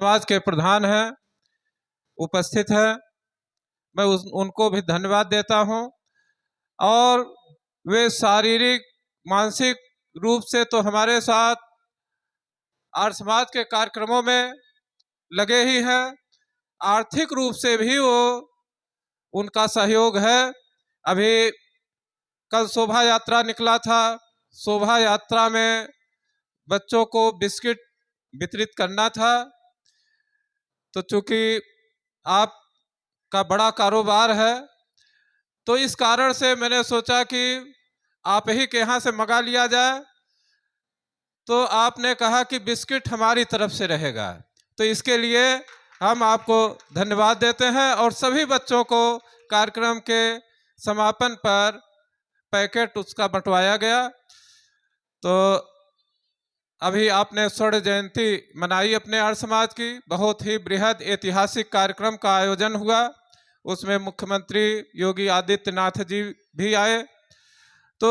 समाज के प्रधान हैं, उपस्थित है, मैं उनको भी धन्यवाद देता हूं। और वे शारीरिक मानसिक रूप से तो हमारे साथ आर्य समाज के कार्यक्रमों में लगे ही हैं, आर्थिक रूप से भी वो उनका सहयोग है। अभी कल शोभा यात्रा निकला था, शोभा यात्रा में बच्चों को बिस्किट वितरित करना था। तो चूंकि आपका बड़ा कारोबार है, तो इस कारण से मैंने सोचा कि आप ही के यहाँ से मंगा लिया जाए। तो आपने कहा कि बिस्किट हमारी तरफ से रहेगा, तो इसके लिए हम आपको धन्यवाद देते हैं। और सभी बच्चों को कार्यक्रम के समापन पर पैकेट उसका बंटवाया गया। तो अभी आपने स्वर्ण जयंती मनाई अपने आर्य समाज की, बहुत ही बृहद ऐतिहासिक कार्यक्रम का आयोजन हुआ। उसमें मुख्यमंत्री योगी आदित्यनाथ जी भी आए। तो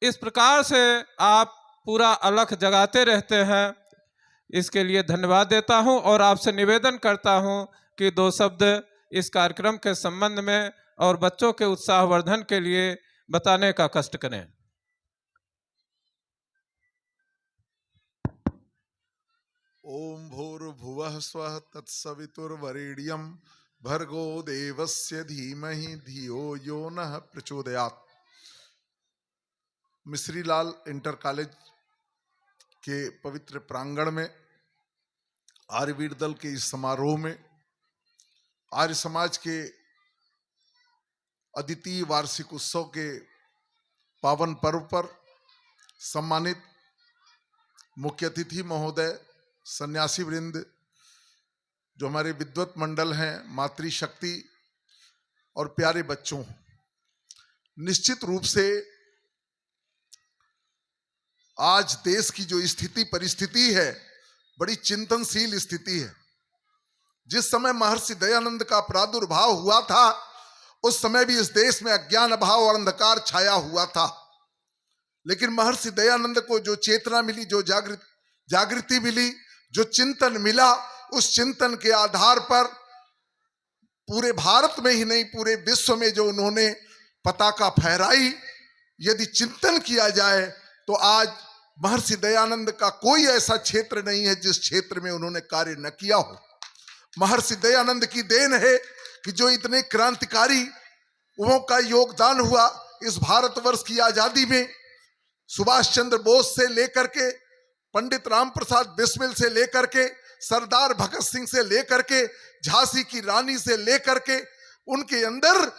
इस प्रकार से आप पूरा अलख जगाते रहते हैं, इसके लिए धन्यवाद देता हूं। और आपसे निवेदन करता हूं कि दो शब्द इस कार्यक्रम के संबंध में और बच्चों के उत्साहवर्धन के लिए बताने का कष्ट करें। ओम भूर्भुवः स्वः तत्सवितुर्वरेण्यं भर्गो देवस्य धीमहि धियो यो नः प्रचोदयात्। मिश्रीलाल इंटर कॉलेज के पवित्र प्रांगण में आर्यवीर दल के इस समारोह में आर्य समाज के अद्वितीय वार्षिक उत्सव के पावन पर्व पर सम्मानित मुख्य अतिथि महोदय, सन्यासी वृंद, जो हमारे विद्वत मंडल हैं, मातृशक्ति और प्यारे बच्चों, निश्चित रूप से आज देश की जो स्थिति परिस्थिति है, बड़ी चिंतनशील स्थिति है। जिस समय महर्षि दयानंद का प्रादुर्भाव हुआ था, उस समय भी इस देश में अज्ञान अभाव और अंधकार छाया हुआ था। लेकिन महर्षि दयानंद को जो चेतना मिली, जो जागृति मिली, जो चिंतन मिला, उस चिंतन के आधार पर पूरे भारत में ही नहीं पूरे विश्व में जो उन्होंने पताका फहराई, यदि चिंतन किया जाए तो आज महर्षि दयानंद का कोई ऐसा क्षेत्र नहीं है जिस क्षेत्र में उन्होंने कार्य न किया हो। महर्षि दयानंद की देन है कि जो इतने क्रांतिकारी का योगदान हुआ इस भारतवर्ष की आजादी में, सुभाष चंद्र बोस से लेकर के, पंडित राम प्रसाद बिस्मिल से लेकर के, सरदार भगत सिंह से लेकर के, झांसी की रानी से लेकर के, उनके अंदर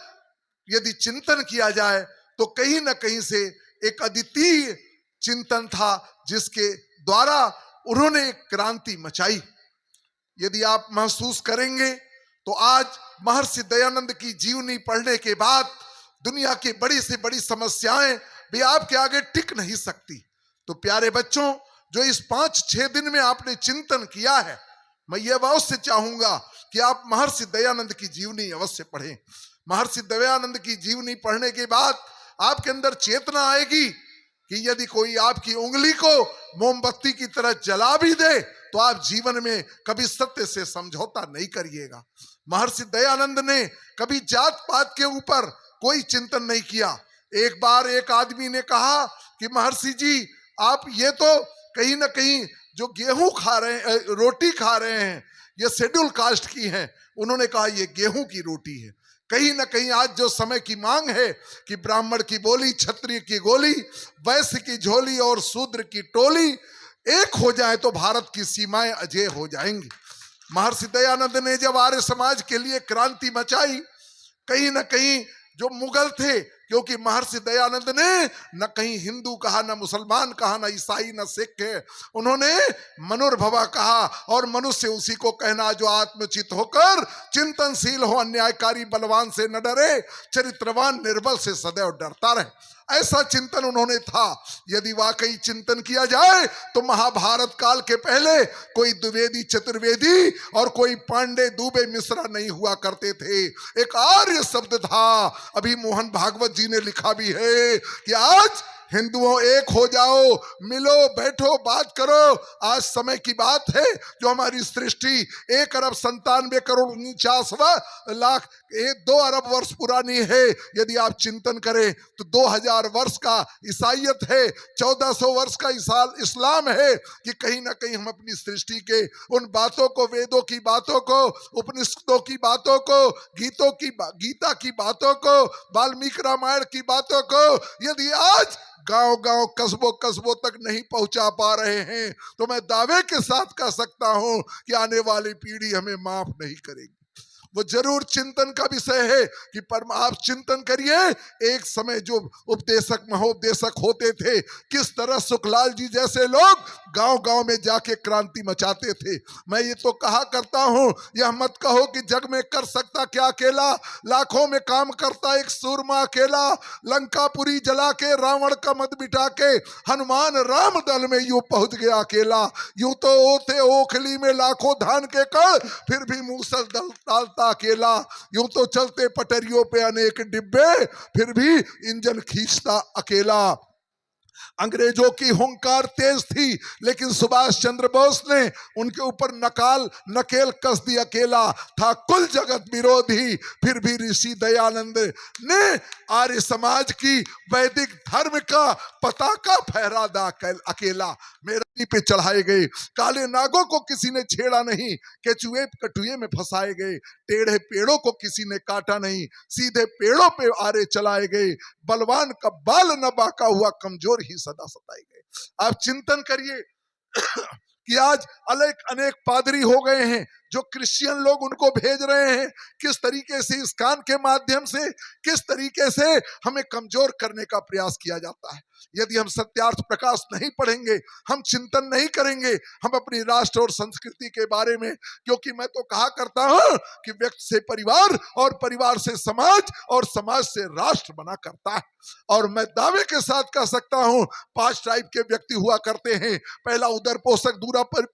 यदि चिंतन किया जाए तो कहीं ना कहीं से एक अद्वितीय चिंतन था जिसके द्वारा उन्होंने एक क्रांति मचाई। यदि आप महसूस करेंगे तो आज महर्षि दयानंद की जीवनी पढ़ने के बाद दुनिया की बड़ी से बड़ी समस्याएं भी आपके आगे टिक नहीं सकती। तो प्यारे बच्चों, जो इस 5-6 दिन में आपने चिंतन किया है, मैं ये अवश्य चाहूंगा कि आप महर्षि दयानंद की जीवनी अवश्य पढ़ें। महर्षि दयानंद की जीवनी पढ़ने के बाद आपके अंदर चेतना आएगी कि यदि कोई आपकी उंगली को मोमबत्ती की तरह जला भी दे तो आप जीवन में कभी सत्य से समझौता नहीं करिएगा। महर्षि दयानंद ने कभी जात पात के ऊपर कोई चिंतन नहीं किया। एक बार एक आदमी ने कहा कि महर्षि जी, आप ये तो कहीं ना कहीं जो गेहूं खा रहे हैं, रोटी खा रहे हैं, ये शेड्यूल कास्ट की है। उन्होंने कहा ये गेहूं की रोटी है। कहीं ना कहीं आज जो समय की मांग है कि ब्राह्मण की बोली, क्षत्रिय की गोली, वैश्य की झोली और शूद्र की टोली एक हो जाए तो भारत की सीमाएं अजय हो जाएंगी। महर्षि दयानंद ने जब आर्य समाज के लिए क्रांति मचाई, कहीं ना कहीं जो मुगल थे, क्योंकि महर्षि दयानंद ने न कहीं हिंदू कहा, न मुसलमान कहा, न ईसाई, न सिख है, उन्होंने मनुर्भवा कहा। और मनुष्य उसी को कहना जो आत्मचित होकर चिंतनशील हो, अन्यायकारी बलवान से न डरे, चरित्रवान निर्बल से सदैव डरता रहे। ऐसा चिंतन उन्होंने था। यदि वाकई चिंतन किया जाए तो महाभारत काल के पहले कोई द्विवेदी चतुर्वेदी और कोई पांडे दुबे मिश्रा नहीं हुआ करते थे। एक आर्य शब्द था। अभी मोहन भागवत जी ने लिखा भी है कि आज हिंदुओं एक हो जाओ, मिलो, बैठो, बात करो। आज समय की बात है जो हमारी सृष्टि 1,97,49,लाख 2 अरब वर्ष पुरानी है। यदि आप चिंतन करें तो 2000 वर्ष का ईसाइयत है, 1400 वर्ष का इस्लाम है कि कहीं ना कहीं हम अपनी सृष्टि के उन बातों को, वेदों की बातों को, उपनिषदों की बातों को, गीता की बातों को, वाल्मीकि रामायण की बातों को यदि आज गांव-गांव, कस्बों तक नहीं पहुंचा पा रहे हैं तो मैं दावे के साथ कह सकता हूं कि आने वाली पीढ़ी हमें माफ नहीं करेगी। वो जरूर चिंतन का विषय है कि आप चिंतन करिए, एक समय जो उपदेशक महोपदेशक होते थे, किस तरह सुखलाल जी जैसे लोग गांव-गांव में जाके क्रांति मचाते थे। मैं ये तो कहा करता हूं, यह मत कहो कि जग में कर सकता क्या अकेला, लाखों में काम करता एक सूरमा अकेला, लंकापुरी जला के रावण का मत बिठा के हनुमान राम दल में यूं पहुंच गया अकेला। यूं तो ओथे ओखली में लाखों धान के कण, फिर भी मूसल दल डालता अकेला। यूं तो चलते पटरियों पे अनेक डिब्बे, फिर भी इंजन खींचता अकेला। अंग्रेजों की हुंकार तेज थी, लेकिन सुभाष चंद्र बोस ने उनके ऊपर नकेल कस दी अकेला। था कुल जगत विरोधी, फिर भी ऋषि दयानंद ने आर्य समाज की वैदिक धर्म का पताका फहरा दा अकेला। मेरे पे चढ़ाए गए काले नागों को किसी ने छेड़ा नहीं, केचुए कटुए में फंसाए गए, टेढ़े पेड़ों को किसी ने काटा नहीं, सीधे पेड़ों पे आरे चलाए गए, बलवान का बाल न बाका हुआ, कमजोर ही सदा सताए गए। आप चिंतन करिए कि आज अनेक पादरी हो गए हैं जो क्रिश्चियन लोग उनको भेज रहे हैं, किस तरीके से इस कान के माध्यम से, किस तरीके से हमें कमजोर करने का प्रयास किया जाता है। यदि हम सत्यार्थ प्रकाश नहीं पढ़ेंगे, हम चिंतन नहीं करेंगे हम अपनी राष्ट्र और संस्कृति के बारे में, क्योंकि मैं तो कहा करता हूं कि व्यक्ति से परिवार और परिवार से समाज और समाज से राष्ट्र बना करता है। और मैं दावे के साथ कह सकता हूं 5 टाइप के व्यक्ति हुआ करते हैं। पहला उदर पोषक,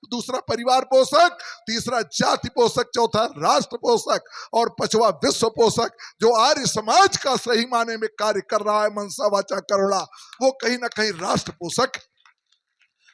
दूसरा परिवार पोषक, तीसरा जाति पोषक, चौथा राष्ट्र पोषक और 5वां विश्व पोषक। जो आर्य समाज का सही माने में कार्य कर रहा है मनसा वाचा करुणा, वो कहीं ना कहीं राष्ट्र पोषक।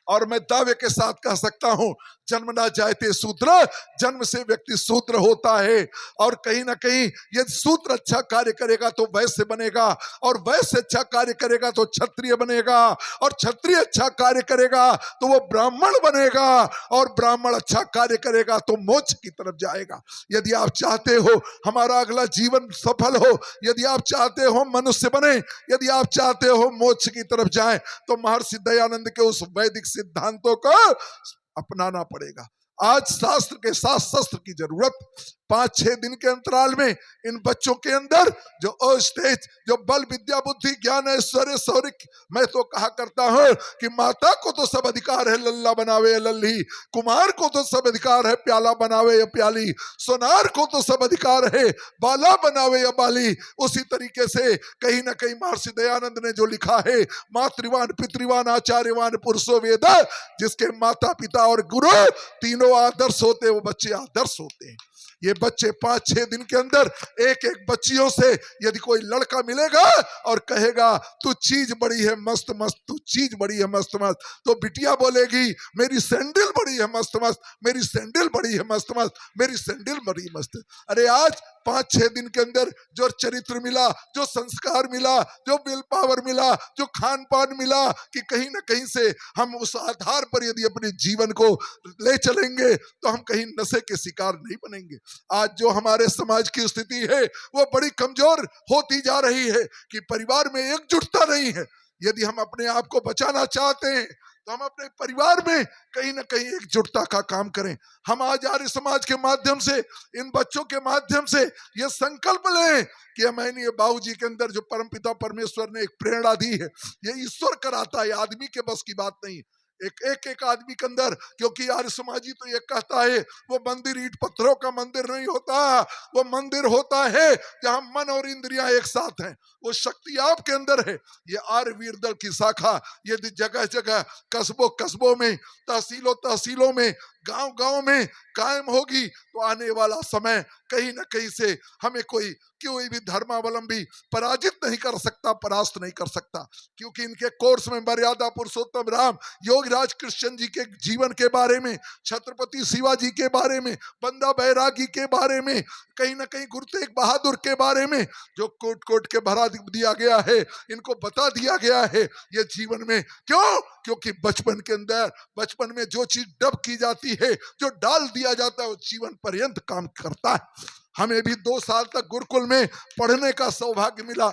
और मैं दावे के साथ कह सकता हूं जन्म ना जायते शूद्र, जन्म से व्यक्ति शूद्र होता है। और कहीं ना कहीं यदि शूद्र अच्छा कार्य करेगा तो वैश्य बनेगा, और वैश्य अच्छा कार्य करेगा तो क्षत्रिय बनेगा, और क्षत्रिय अच्छा कार्य करेगा तो वो ब्राह्मण बनेगा, और ब्राह्मण अच्छा कार्य करेगा तो मोक्ष की तरफ जाएगा। यदि आप चाहते हो हमारा अगला जीवन सफल हो, यदि आप चाहते हो मनुष्य बने, यदि आप चाहते हो मोक्ष की तरफ जाए, तो महर्षि दयानंद के उस वैदिक सिद्धांतों को अपनाना पड़ेगा। आज शास्त्र के साथ शस्त्र की जरूरत। 5-6 दिन के अंतराल में इन बच्चों के अंदर जो अस्तेज, जो बल विद्या बुद्धि ज्ञान ऐश्वर्य शौर्य, मैं तो कहा करता हूं कि माता को तो सब अधिकार है लल्ला बनावे लल्ली, कुमार को तो सब अधिकार है प्याला बनावे या प्याली, सोनार को तो सब अधिकार है बाला बनावे या बाली। उसी तरीके से कहीं ना कहीं महर्षि दयानंद ने जो लिखा है, मातृवान पितृवान आचार्यवान पुरुषो वेद, जिसके माता पिता और गुरु तीनों आदर्श होते, वो बच्चे आदर्श होते हैं। ये बच्चे 5-6 दिन के अंदर एक बच्चियों से यदि कोई लड़का मिलेगा और कहेगा तू चीज बड़ी है मस्त मस्त, तू चीज बड़ी है मस्त मस्त, तो बिटिया बोलेगी मेरी सैंडल बड़ी है मस्त मस्त, मेरी सैंडल बड़ी है मस्त मस्त, मेरी सैंडल बड़ी मस्त। अरे आज 5-6 दिन के अंदर जो चरित्र मिला, जो संस्कार मिला, जो विल पावर मिला, जो खान पान मिला, कि कहीं ना कहीं से हम उस आधार पर यदि अपने जीवन को ले चलेंगे तो हम कहीं नशे के शिकार नहीं बनेंगे। आज जो हमारे समाज की स्थिति है वो बड़ी कमजोर होती जा रही है कि परिवार में एकजुटता नहीं है। यदि हम अपने आप को बचाना चाहते हैं तो हम अपने परिवार में कहीं ना कहीं एकजुटता का काम करें। हम आज आर्य समाज के माध्यम से, इन बच्चों के माध्यम से ये संकल्प लें कि मैंने बाबूजी के अंदर जो परमपिता परमेश्वर ने एक प्रेरणा दी है, ये ईश्वर कराता है, आदमी के बस की बात नहीं। एक आदमी के अंदर, क्योंकि आर्य समाजी तो ये कहता है वो मंदिर ईंट पत्थरों का मंदिर नहीं होता, वो मंदिर होता है जहां मन और इंद्रियां एक साथ हैं, वो शक्ति आपके अंदर है। ये आर्य वीर दल की शाखा यदि जगह जगह कस्बों में, तहसीलों में गांव गांव में कायम होगी तो आने वाला समय कहीं ना कहीं से हमें कोई भी धर्मावलंबी पराजित नहीं कर सकता, परास्त नहीं कर सकता, क्योंकि इनके कोर्स में मर्यादा पुरुषोत्तम राम योगराज कृष्ण जी के जीवन के बारे में, छत्रपति शिवाजी के बारे में, बंदा बैरागी के बारे में, कहीं ना कहीं गुरु तेग बहादुर के बारे में जो कोट कोट के भरा दिया गया है, इनको बता दिया गया है ये जीवन में। क्यों? क्योंकि बचपन के अंदर, बचपन में जो चीज डब की जाती है, जो डाल दिया जाता है, वो जीवन पर्यंत काम करता है। हमें भी 2 साल तक गुरुकुल में पढ़ने का सौभाग्य मिला।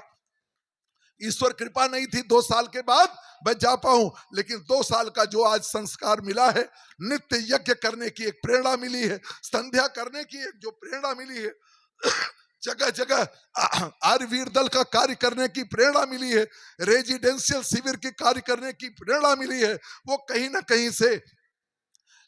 ईश्वर कृपा नहीं थी 2 साल के बाद मैं जा पाऊं, लेकिन 2 साल का जो आज संस्कार मिला है, नित्य यज्ञ करने की एक प्रेरणा मिली है, संध्या करने की एक जो प्रेरणा मिली है, जगह जगह आर्यवीर दल का कार्य करने की प्रेरणा मिली है, रेजिडेंशियल शिविर की कार्य करने की प्रेरणा मिली है, वो कहीं ना कहीं से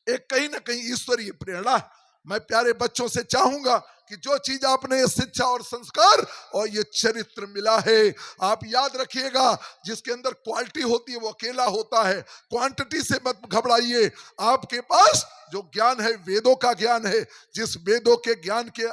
एक कहीं ना कहीं ईश्वरीय प्रेरणा है। मैं प्यारे बच्चों से चाहूंगा कि जो चीज आपने ये शिक्षा और संस्कार और ये चरित्र मिला है, आप याद रखिएगा, जिसके अंदर क्वालिटी होती है वो अकेला होता है, क्वांटिटी से मत घबराइए। आपके पास जो ज्ञान है वेदों का ज्ञान है, जिस वेदों के ज्ञान के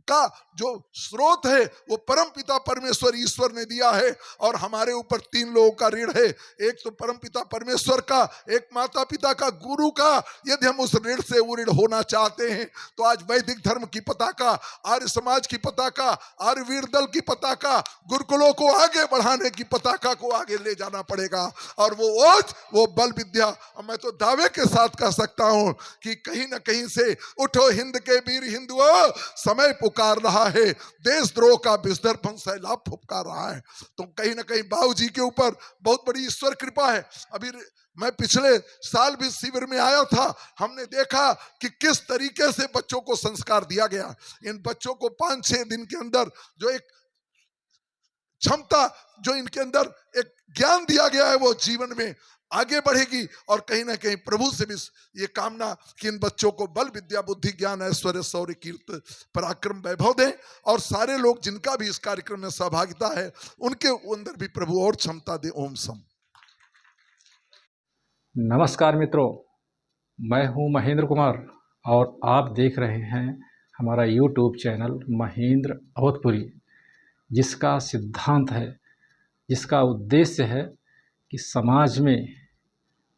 का जो स्रोत है वो परम पिता परमेश्वर ईश्वर ने दिया है, और हमारे ऊपर 3 लोगों का ऋण है, एक तो परम पिता परमेश्वर का, एक माता पिता का, गुरु का। यदि हम उस ऋण से ऋण होना चाहते हैं तो आज वैदिक धर्म की पताका, आर्य समाज की पताका, आर्यवीर दल की पताका, गुरुकुलों को आगे बढ़ाने की पताका को आगे ले जाना पड़ेगा, और वो ओज, वो बल विद्या, और मैं तो दावे के साथ कह सकता हूं कि कहीं ना कहीं से उठो हिंद के वीर हिंदुओं, समय पुकार रहा है, देशद्रोह का विस्दर्भ सैलाब फुपकार रहा है। तो कहीं ना कहीं बाबूजी के ऊपर बहुत बड़ी ईश्वर कृपा है। अभी मैं पिछले साल भी शिविर में आया था, हमने देखा कि किस तरीके से बच्चों को संस्कार दिया गया। इन बच्चों को 5-6 दिन के अंदर जो एक क्षमता, जो इनके अंदर एक ज्ञान दिया गया है, वो जीवन में आगे बढ़ेगी, और कहीं ना कहीं प्रभु से भी ये कामना कि इन बच्चों को बल विद्या बुद्धि ज्ञान ऐश्वर्य शौर्य कीर्ति पराक्रम वैभव दें, और सारे लोग जिनका भी इस कार्यक्रम में सहभागिता है उनके अंदर भी प्रभु और क्षमता दे। ओम सम। नमस्कार मित्रों, मैं हूं महेंद्र कुमार और आप देख रहे हैं हमारा YouTube चैनल महेंद्र अवधपुरी, जिसका सिद्धांत है, जिसका उद्देश्य है कि समाज में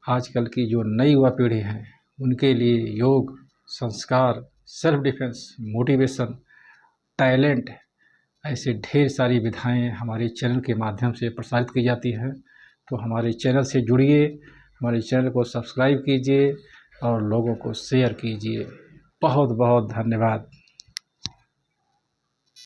आजकल की जो नई युवा पीढ़ी है उनके लिए योग, संस्कार, सेल्फ डिफेंस, मोटिवेशन, टैलेंट, ऐसे ढेर सारी विधाएं हमारे चैनल के माध्यम से प्रसारित की जाती हैं। तो हमारे चैनल से जुड़िए, हमारे चैनल को सब्सक्राइब कीजिए और लोगों को शेयर कीजिए। बहुत बहुत धन्यवाद।